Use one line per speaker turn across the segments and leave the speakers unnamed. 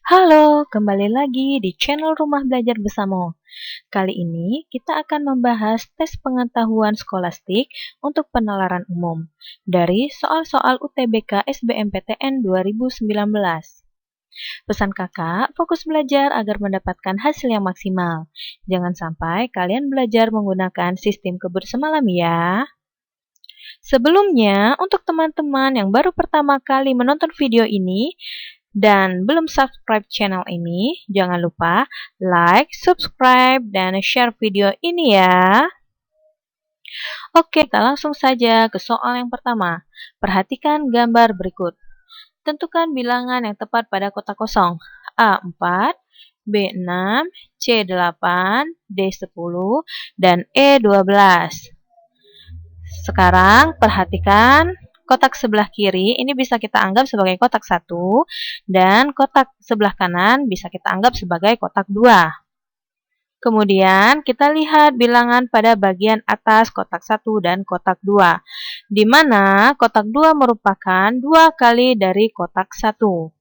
Halo, kembali lagi di channel Rumah Belajar Bersama. Kali ini kita akan membahas tes pengetahuan skolastik untuk penalaran umum dari soal-soal UTBK SBMPTN 2019. Pesan kakak, fokus belajar agar mendapatkan hasil yang maksimal. Jangan sampai kalian belajar menggunakan sistem kebut semalam ya. Sebelumnya, untuk teman-teman yang baru pertama kali menonton video ini, dan belum subscribe channel ini, jangan lupa like, subscribe, dan share video ini ya. Oke, kita langsung saja ke soal yang pertama. Perhatikan gambar berikut. Tentukan bilangan yang tepat pada kotak kosong. A4, B6, C8, D10, dan E12. Sekarang perhatikan kotak sebelah kiri ini bisa kita anggap sebagai kotak 1 dan kotak sebelah kanan bisa kita anggap sebagai kotak 2. Kemudian kita lihat bilangan pada bagian atas kotak 1 dan kotak 2, di mana kotak 2 merupakan 2 kali dari kotak 1.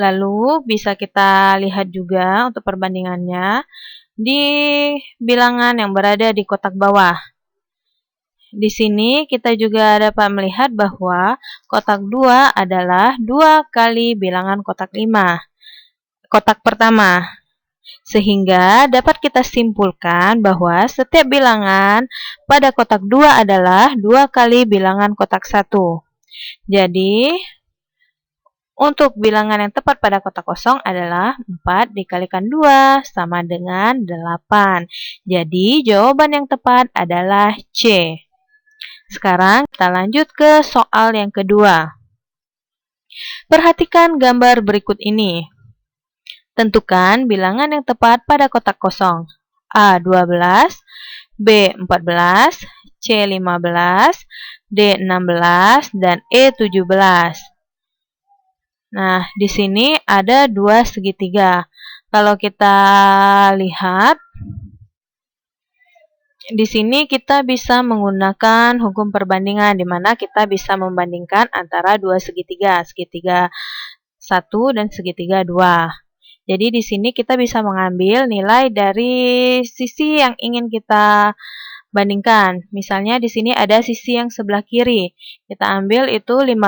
Lalu bisa kita lihat juga untuk perbandingannya di bilangan yang berada di kotak bawah. Di sini kita juga dapat melihat bahwa kotak 2 adalah 2 kali bilangan kotak 5, kotak pertama. Sehingga dapat kita simpulkan bahwa setiap bilangan pada kotak 2 adalah 2 kali bilangan kotak 1. Jadi, untuk bilangan yang tepat pada kotak kosong adalah 4 dikalikan 2 sama dengan 8. Jadi, jawaban yang tepat adalah C. Sekarang kita lanjut ke soal yang kedua. Perhatikan gambar berikut ini. Tentukan bilangan yang tepat pada kotak kosong. A12, B14, C15, D16, dan E17. Nah, di sini ada 2 segitiga. Kalau kita lihat, di sini kita bisa menggunakan hukum perbandingan, di mana kita bisa membandingkan antara 2 segitiga, segitiga 1 dan segitiga 2. Jadi di sini kita bisa mengambil nilai dari sisi yang ingin kita bandingkan. Misalnya di sini ada sisi yang sebelah kiri. Kita ambil itu 15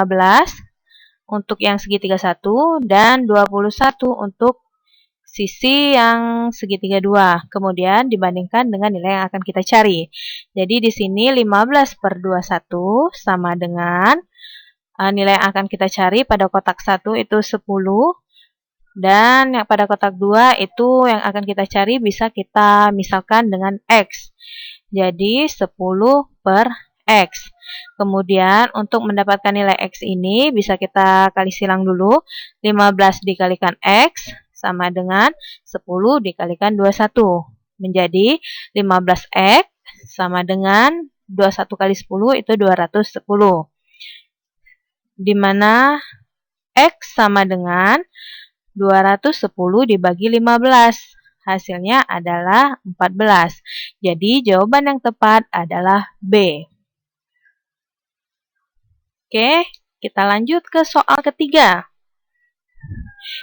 untuk yang segitiga 1 dan 21 untuk sisi yang segitiga 2, kemudian dibandingkan dengan nilai yang akan kita cari. Jadi di sini 15 per 21 sama dengan nilai yang akan kita cari pada kotak 1 itu 10, dan yang pada kotak 2 itu yang akan kita cari bisa kita misalkan dengan X. Jadi 10 per X. Kemudian untuk mendapatkan nilai X ini bisa kita kali silang dulu. 15 dikalikan X sama dengan 10 dikalikan 21. Menjadi 15X sama dengan 21 kali 10 itu 210. Di mana X sama dengan 210 dibagi 15. Hasilnya adalah 14. Jadi jawaban yang tepat adalah B. Oke, kita lanjut ke soal ketiga.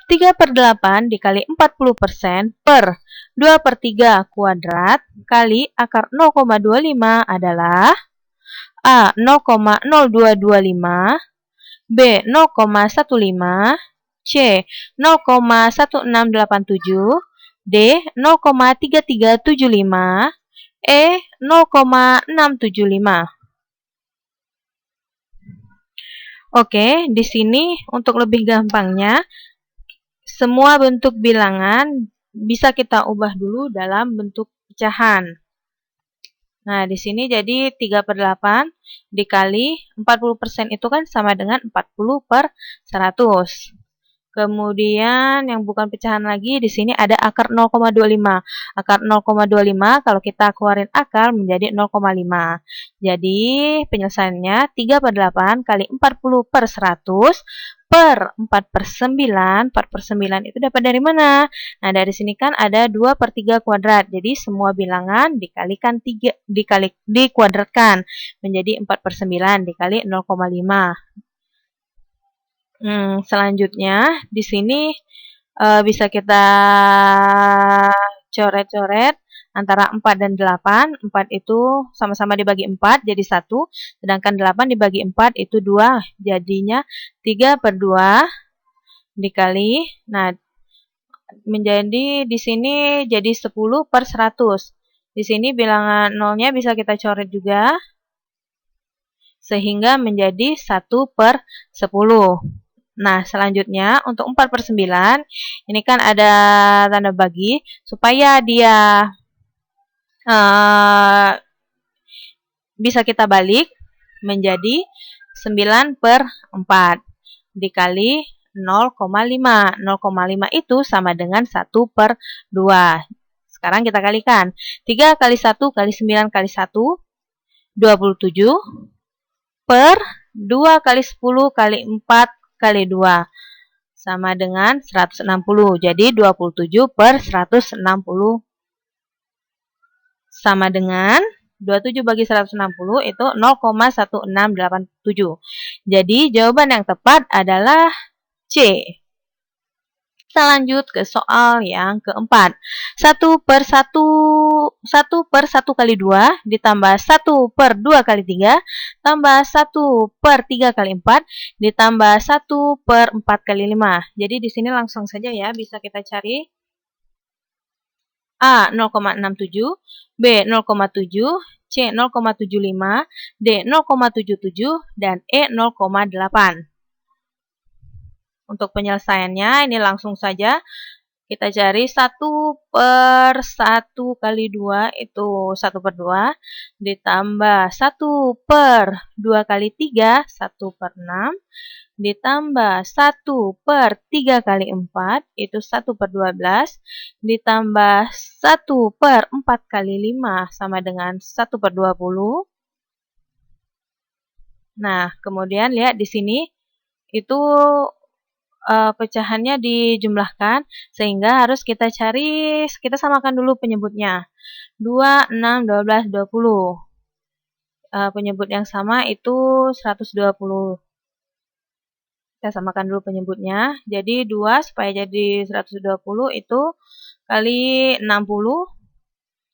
3/8 dikali 40% per 2/3 kuadrat kali akar 0,25 adalah A. 0,0225, B. 0,15, C. 0,1687, D. 0,3375, E. 0,675. Oke, di sini untuk lebih gampangnya, semua bentuk bilangan bisa kita ubah dulu dalam bentuk pecahan. Nah, di sini jadi 3/8 dikali 40% itu kan sama dengan 40 per 100. Kemudian yang bukan pecahan lagi di sini ada akar 0,25. Akar 0,25 kalau kita keluarin akar menjadi 0,5. Jadi penyelesaiannya 3/8 kali 40 per 100 per 4 per 9. 4 per 9 itu dapat dari mana? Nah, dari sini kan ada 2 per 3 kuadrat. Jadi semua bilangan dikalikan 3, dikuadratkan menjadi 4 per 9 dikali 0,5. Selanjutnya di sini bisa kita coret-coret antara 4 dan 8. 4 itu sama-sama dibagi 4 jadi 1, sedangkan 8 dibagi 4 itu 2, jadinya 3/2 dikali. Nah, menjadi di sini jadi 10 per 100. Di sini bilangan nolnya bisa kita coret juga, sehingga menjadi 1 per 10. Nah, selanjutnya untuk 4 per 9, ini kan ada tanda bagi, supaya dia bisa kita balik menjadi 9 per 4 dikali 0,5. 0,5 itu sama dengan 1 per 2. Sekarang kita kalikan. 3 kali 1 kali 9 kali 1, 27 per 2 kali 10 kali 4 kali 2 sama dengan 160. Jadi 27 per 160 sama dengan 27 bagi 160 itu 0,1687. Jadi jawaban yang tepat adalah C. Kita lanjut ke soal yang keempat. 1 per 1 kali 2 ditambah 1 per 2 kali 3 tambah 1 per 3 kali 4 ditambah 1 per 4 kali 5. Jadi di sini langsung saja ya, bisa kita cari. A 0,67, B 0,7, C 0,75, D 0,77, dan E 0,8. Untuk penyelesaiannya, ini langsung saja kita cari 1 per 1 kali 2 itu 1 per 2 ditambah 1 per 2 kali 3, 1 per 6 ditambah 1 per 3 kali 4 itu 1 per 12 ditambah 1 per 4 kali 5 sama dengan 1 per 20. Nah, kemudian lihat di sini itu pecahannya dijumlahkan, sehingga harus kita cari, kita samakan dulu penyebutnya. 2, 6, 12, 20. Penyebut yang sama itu 120. Kita samakan dulu penyebutnya. Jadi 2 supaya jadi 120 itu kali 60.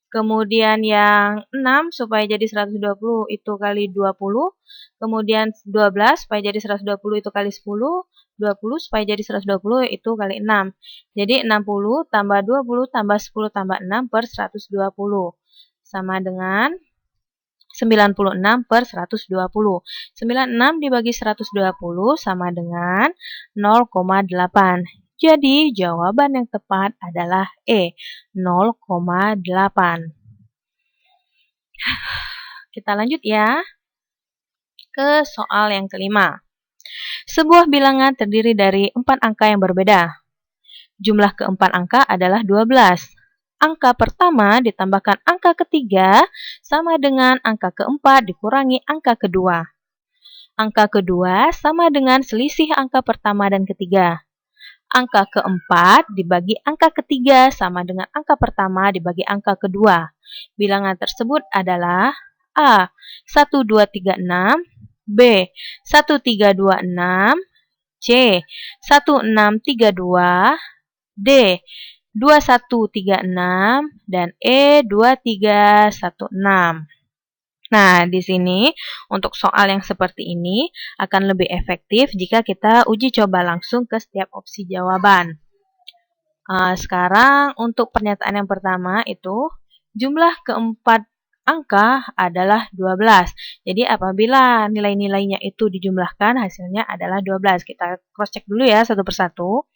Kemudian yang 6 supaya jadi 120 itu kali 20. Kemudian 12 supaya jadi 120 itu kali 10. 20 supaya jadi 120 itu kali 6. Jadi 60 tambah 20 tambah 10 tambah 6 per 120. Sama dengan 96 per 120. 96 dibagi 120 sama dengan 0,8. Jadi jawaban yang tepat adalah E, 0,8. Kita lanjut ya ke soal yang kelima. Sebuah bilangan terdiri dari 4 angka yang berbeda. Jumlah keempat angka adalah 12. Angka pertama ditambahkan angka ketiga sama dengan angka keempat dikurangi angka kedua. Angka kedua sama dengan selisih angka pertama dan ketiga. Angka keempat dibagi angka ketiga sama dengan angka pertama dibagi angka kedua. Bilangan tersebut adalah A. 1, 2, 3, 6, B. 1, 3, 2, 6, C. 1, 6, 3, 2, D. 2, 1, 3, 6, dan E. 2, 3, 1, 6. Nah, di sini untuk soal yang seperti ini akan lebih efektif jika kita uji coba langsung ke setiap opsi jawaban. Sekarang untuk pernyataan yang pertama itu jumlah keempat angka adalah 12. Jadi apabila nilai-nilainya itu dijumlahkan hasilnya adalah 12. Kita cross check dulu ya satu persatu.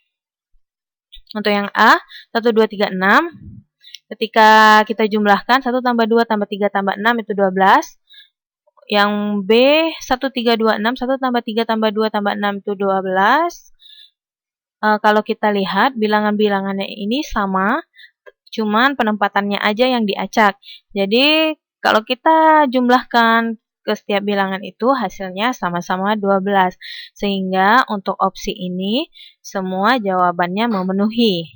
Untuk yang A 1, 2, 3, 6. Ketika kita jumlahkan 1 tambah 2 tambah 3 tambah 6 itu 12. Yang B 1, 3, 2, 6. 1 tambah 3 tambah 2 tambah 6 itu 12. kalau kita lihat bilangan-bilangannya ini sama, cuman penempatannya aja yang diacak. Jadi kalau kita jumlahkan ke setiap bilangan itu hasilnya sama-sama 12. Sehingga untuk opsi ini semua jawabannya memenuhi.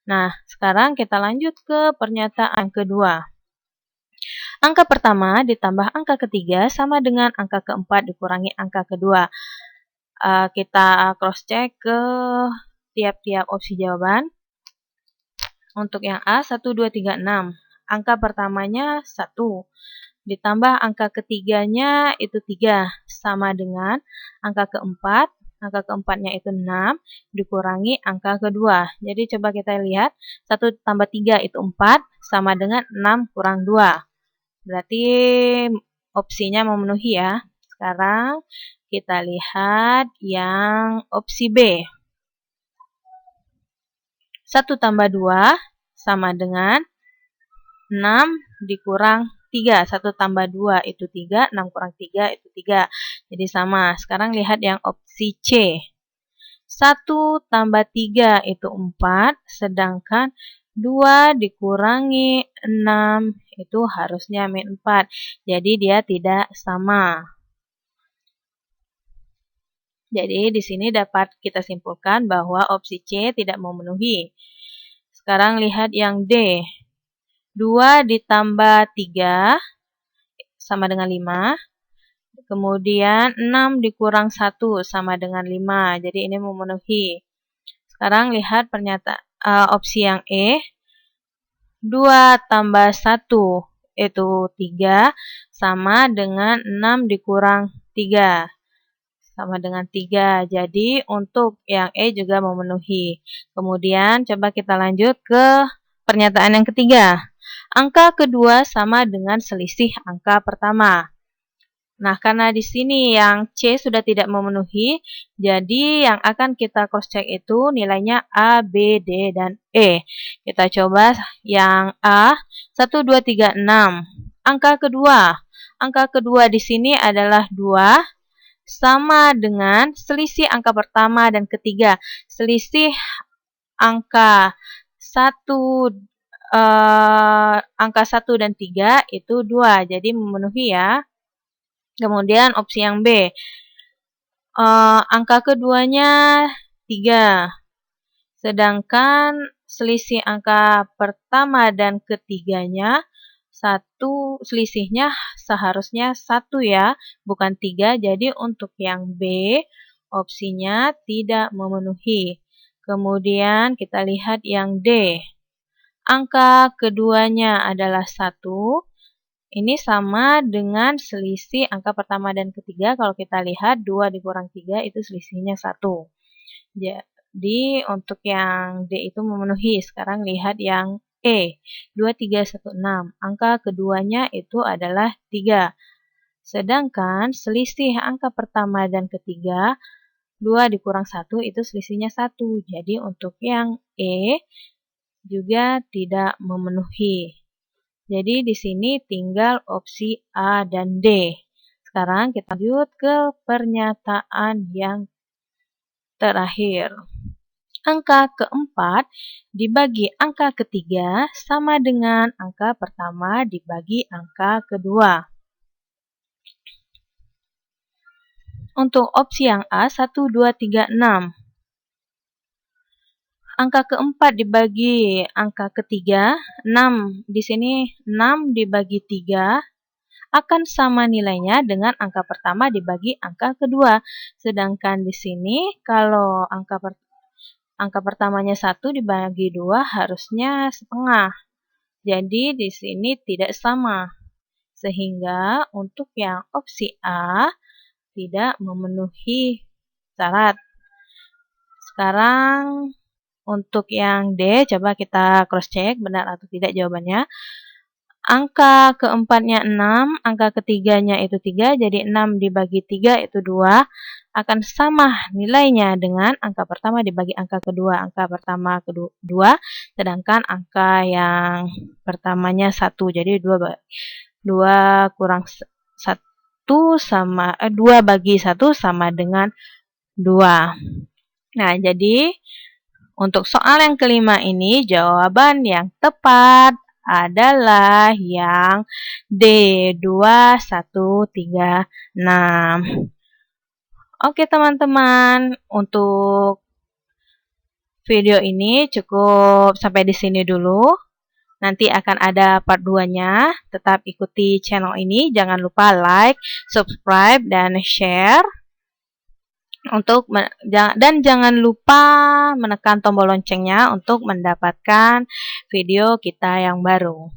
Nah, sekarang kita lanjut ke pernyataan kedua. Angka pertama ditambah angka ketiga sama dengan angka keempat dikurangi angka kedua. Kita cross-check ke tiap-tiap opsi jawaban. Untuk yang A, 1, 2, 3, 6. Angka pertamanya 1. Ditambah angka ketiganya itu 3. Sama dengan angka keempat. Angka keempatnya itu 6. Dikurangi angka kedua. Jadi coba kita lihat. 1 tambah 3 itu 4. Sama dengan 6 kurang 2. Berarti opsinya memenuhi ya. Sekarang kita lihat yang opsi B. 1 tambah 2 sama dengan 6 dikurang 3. 1 tambah 2 itu 3, 6 kurang 3 itu 3. Jadi sama. Sekarang lihat yang opsi C. 1 tambah 3 itu 4, sedangkan 2 dikurangi 6 itu harusnya min 4. Jadi dia tidak sama. Jadi di sini dapat kita simpulkan bahwa opsi C tidak memenuhi. Sekarang lihat yang D. 2 ditambah 3 sama dengan 5. Kemudian 6 dikurang 1 sama dengan 5. Jadi ini memenuhi. Sekarang lihat opsi yang E. 2 tambah 1 itu 3 sama dengan 6 dikurang 3. Sama dengan 3. Jadi untuk yang E juga memenuhi. Kemudian coba kita lanjut ke pernyataan yang ketiga. Angka kedua sama dengan selisih angka pertama. Nah, karena di sini yang C sudah tidak memenuhi, jadi yang akan kita cross check itu nilainya A, B, D, dan E. Kita coba yang A, 1, 2, 3, 6. Angka kedua di sini adalah 2. Sama dengan selisih angka pertama dan ketiga. Selisih angka 1 dan 3 itu 2. Jadi memenuhi ya. Kemudian opsi yang B. Angka keduanya 3. Sedangkan selisih angka pertama dan ketiganya selisihnya seharusnya 1 ya, bukan 3. Jadi untuk yang B, opsinya tidak memenuhi. Kemudian kita lihat yang D. Angka keduanya adalah 1. Ini sama dengan selisih angka pertama dan ketiga. Kalau kita lihat 2 dikurang 3 itu selisihnya 1. Jadi untuk yang D itu memenuhi. Sekarang lihat yang E, 2, 3, 1, 6. Angka keduanya itu adalah 3. Sedangkan selisih angka pertama dan ketiga, 2 dikurang 1 itu selisihnya 1. Jadi untuk yang E juga tidak memenuhi. Jadi di sini tinggal opsi A dan D. Sekarang kita lanjut ke pernyataan yang terakhir. Angka keempat dibagi angka ketiga sama dengan angka pertama dibagi angka kedua. Untuk opsi yang A, 1, 2, 3, 6. Angka keempat dibagi angka ketiga, 6. Di sini 6 dibagi 3 akan sama nilainya dengan angka pertama dibagi angka kedua. Sedangkan di sini kalau angka pertamanya 1 dibagi 2 harusnya setengah. Jadi di sini tidak sama. Sehingga untuk yang opsi A tidak memenuhi syarat. Sekarang untuk yang D, coba kita cross check benar atau tidak jawabannya. Angka keempatnya 6, angka ketiganya itu 3, jadi 6 dibagi 3 itu 2. Akan sama nilainya dengan angka pertama dibagi angka kedua. Angka pertama kedua, sedangkan angka yang pertamanya 1. Jadi 2 kurang 1 sama 2 bagi 1 sama dengan 2. Nah, jadi untuk soal yang kelima ini jawaban yang tepat adalah yang D, 2136. Oke teman-teman, untuk video ini cukup sampai di sini dulu. Nanti akan ada part 2-nya. Tetap ikuti channel ini. Jangan lupa like, subscribe, dan share. Dan jangan lupa menekan tombol loncengnya untuk mendapatkan video kita yang baru.